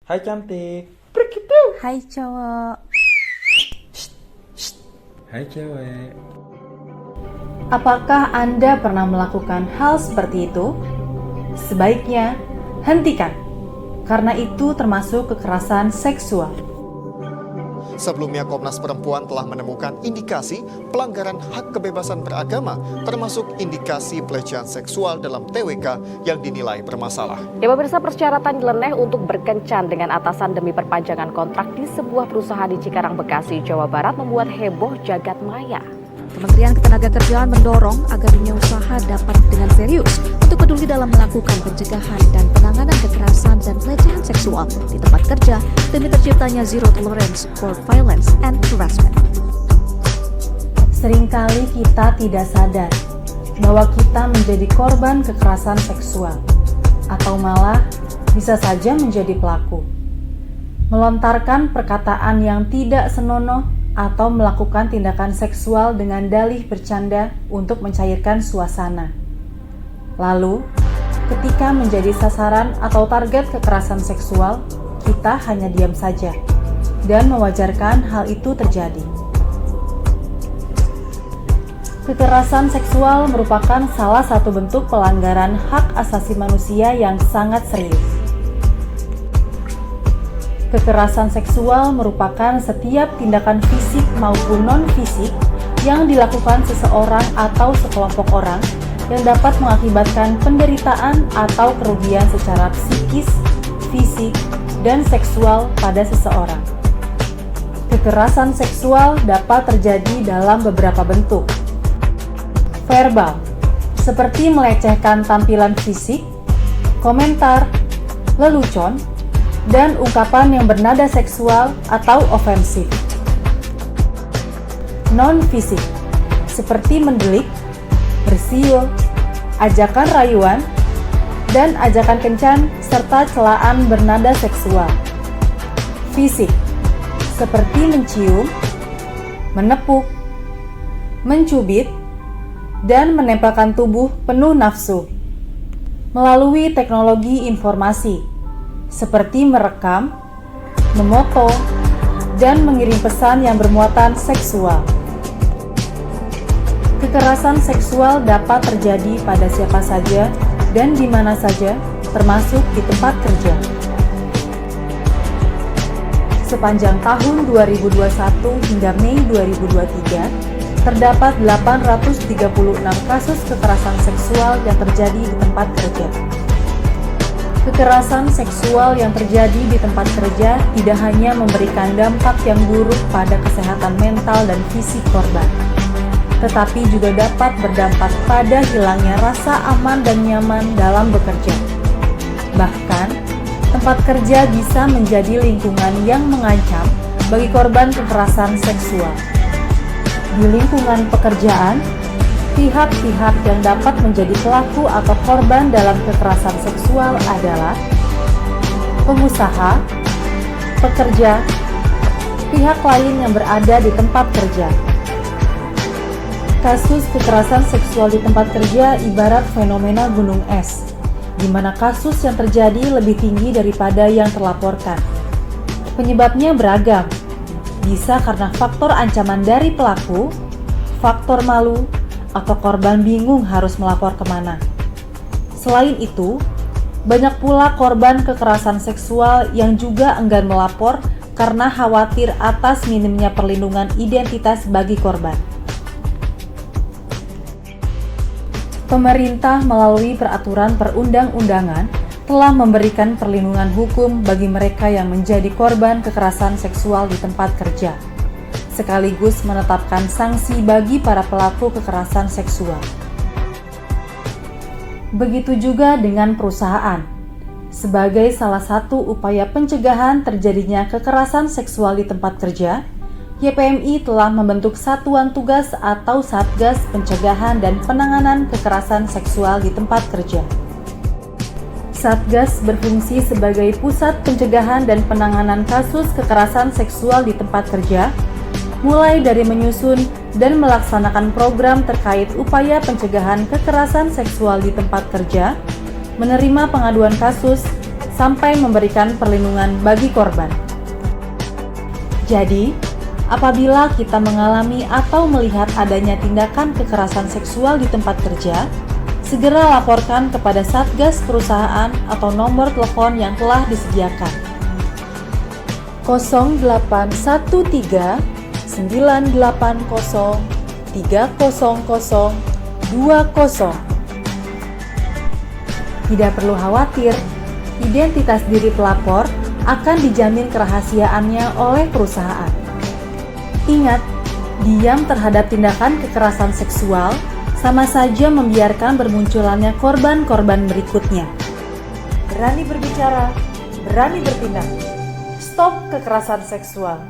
Hai cantik. Hai cowok. Hai cewek. Apakah Anda pernah melakukan hal seperti itu? Sebaiknya hentikan, karena itu termasuk kekerasan seksual. Sebelumnya Komnas Perempuan telah menemukan indikasi pelanggaran hak kebebasan beragama, termasuk indikasi pelecehan seksual dalam TWK yang dinilai bermasalah. Ya pemirsa, persyaratan nyeleneh untuk berkencan dengan atasan demi perpanjangan kontrak di sebuah perusahaan di Cikarang, Bekasi, Jawa Barat membuat heboh jagat maya. Kementerian Ketenagakerjaan mendorong agar dunia usaha dapat dengan serius untuk peduli dalam melakukan pencegahan dan penanganan kekerasan dan pelecehan seksual di tempat kerja demi terciptanya zero tolerance for violence and harassment. Seringkali kita tidak sadar bahwa kita menjadi korban kekerasan seksual, atau malah bisa saja menjadi pelaku. Melontarkan perkataan yang tidak senonoh atau melakukan tindakan seksual dengan dalih bercanda untuk mencairkan suasana. Lalu, ketika menjadi sasaran atau target kekerasan seksual, kita hanya diam saja dan mewajarkan hal itu terjadi. Kekerasan seksual merupakan salah satu bentuk pelanggaran hak asasi manusia yang sangat serius. Kekerasan seksual merupakan setiap tindakan fisik maupun non-fisik yang dilakukan seseorang atau sekelompok orang yang dapat mengakibatkan penderitaan atau kerugian secara psikis, fisik, dan seksual pada seseorang. Kekerasan seksual dapat terjadi dalam beberapa bentuk. Verbal, seperti melecehkan tampilan fisik, komentar, lelucon, dan ungkapan yang bernada seksual atau ofensif. Non-fisik, seperti mendelik, bersiul, ajakan rayuan, dan ajakan kencan serta celaan bernada seksual. Fisik, seperti mencium, menepuk, mencubit, dan menempelkan tubuh penuh nafsu. Melalui teknologi informasi, seperti merekam, memoto, dan mengirim pesan yang bermuatan seksual. Kekerasan seksual dapat terjadi pada siapa saja dan di mana saja, termasuk di tempat kerja. Sepanjang tahun 2021 hingga Mei 2023, terdapat 836 kasus kekerasan seksual yang terjadi di tempat kerja. Kekerasan seksual yang terjadi di tempat kerja tidak hanya memberikan dampak yang buruk pada kesehatan mental dan fisik korban, tetapi juga dapat berdampak pada hilangnya rasa aman dan nyaman dalam bekerja. Bahkan, tempat kerja bisa menjadi lingkungan yang mengancam bagi korban kekerasan seksual. Di lingkungan pekerjaan, pihak-pihak yang dapat menjadi pelaku atau korban dalam kekerasan seksual adalah pengusaha, pekerja, pihak lain yang berada di tempat kerja. Kasus kekerasan seksual di tempat kerja ibarat fenomena gunung es, di mana kasus yang terjadi lebih tinggi daripada yang terlaporkan. Penyebabnya beragam, bisa karena faktor ancaman dari pelaku, faktor malu, atau korban bingung harus melapor kemana. Selain itu, banyak pula korban kekerasan seksual yang juga enggan melapor karena khawatir atas minimnya perlindungan identitas bagi korban. Pemerintah melalui peraturan perundang-undangan telah memberikan perlindungan hukum bagi mereka yang menjadi korban kekerasan seksual di tempat kerja, sekaligus menetapkan sanksi bagi para pelaku kekerasan seksual. Begitu juga dengan perusahaan. Sebagai salah satu upaya pencegahan terjadinya kekerasan seksual di tempat kerja, YPMI telah membentuk Satuan Tugas atau Satgas Pencegahan dan Penanganan Kekerasan Seksual di Tempat Kerja. Satgas berfungsi sebagai pusat pencegahan dan penanganan kasus kekerasan seksual di tempat kerja, mulai dari menyusun dan melaksanakan program terkait upaya pencegahan kekerasan seksual di tempat kerja, menerima pengaduan kasus, sampai memberikan perlindungan bagi korban. Jadi, apabila kita mengalami atau melihat adanya tindakan kekerasan seksual di tempat kerja, segera laporkan kepada Satgas perusahaan atau nomor telepon yang telah disediakan. 0813 980 30020. Tidak perlu khawatir, identitas diri pelapor akan dijamin kerahasiaannya oleh perusahaan. Ingat, diam terhadap tindakan kekerasan seksual sama saja membiarkan bermunculannya korban-korban berikutnya. Berani berbicara, berani bertindak. Stop kekerasan seksual.